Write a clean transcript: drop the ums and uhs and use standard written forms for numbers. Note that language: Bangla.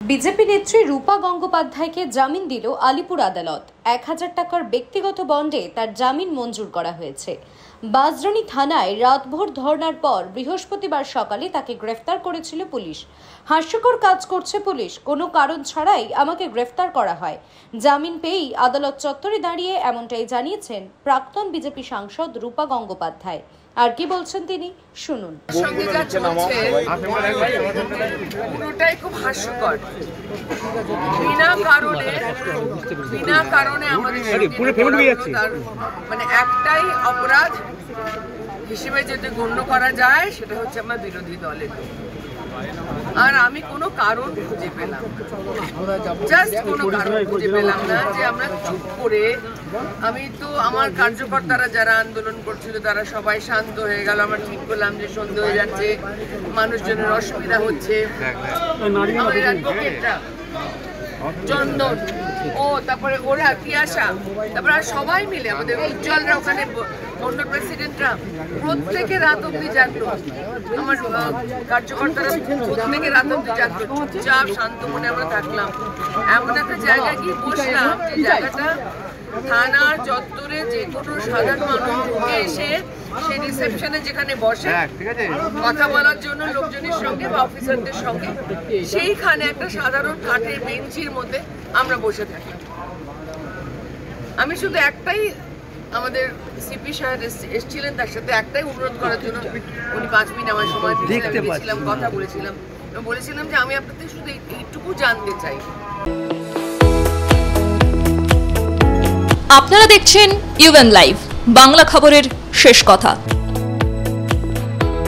বিজেপি নেত্রী রূপা গঙ্গোপাধ্যায়কে জামিন দিল আলিপুর আদালত। 1000 টাকার ব্যক্তিগত বন্ডে তার জামিন মঞ্জুর করা হয়েছে। বাজরানি থানায় রাতভর ধর্নার পর বৃহস্পতিবার সকালে তাকে গ্রেফতার করেছিল পুলিশ। হাস্যকর কাজ করছে পুলিশ, কোনো কারণ ছাড়াই আমাকে গ্রেফতার করা হয়। জামিন পেয়েই আদালত চত্বরে দাঁড়িয়ে এমনটাই জানিয়েছেন প্রাক্তন বিজেপি সাংসদ রূপা গঙ্গোপাধ্যায়। আর কি বলছেন তিনি, শুনুন। পুরোটাই খুব হাস্যকর। বিনা কারণে আমাদের মানে একটাই অপরাধ হিসেবে যদি গণ্য করা যায় সেটা হচ্ছে আমার বিরোধী দলের। আর আমি কোনো কারণ খুঁজে পেলাম, জাস্ট কোনো কারণ খুঁজে পেলাম না যে আমরা চুপ করে। আমি তো আমার কার্যকর্তারা যারা আন্দোলন করছিল তারা সবাই শান্ত হয়ে গেল। আমরা ঠিক করলাম যে সন্ধ্যে হয়ে যাচ্ছে, মানুষজনের অসুবিধা হচ্ছে। আমাদের অ্যাডভোকেটরা চন্দন তারপরে ওরা তিয়াশা, তারপরে সবাই মিলে আমাদের উজ্জ্বলরা, ওখানে মন্ডল প্রেসিডেন্টরা প্রত্যেকে রাত অব্দি জাগলো। আমার কার্যকর্তারা প্রত্যেকে রাত অব্দি জাগলো। চুপচাপ শান্ত মনে আমরা থাকলাম। এমন একটা জায়গায় গিয়ে বসলাম যে জায়গাটা থানার চত্বরে যে কোনো সাধারণ মানুষ ঢুকে এসে সেই রিসেপশনে যেখানে বসে কথা বলার জন্য লোকজনের সঙ্গে বা অফিসারদের সঙ্গে, সেইখানে একটা সাধারণ কাঠের বেঞ্চির মধ্যে আমরা বসে থাকি। আমি শুধু একটাই, আমাদের সিপি সাহেব এসেছিলেন, তার সাথে একটাই অনুরোধ করার জন্য। উনি 5 মিনিট আমার সময় দিয়েছিলাম, কথা বলেছিলাম যে আমি আপনাদের শুধু এইটুকু জানতে চাই। আপনারা দেখছেন ইউএন লাইভ, বাংলা খবরের শেষ কথা।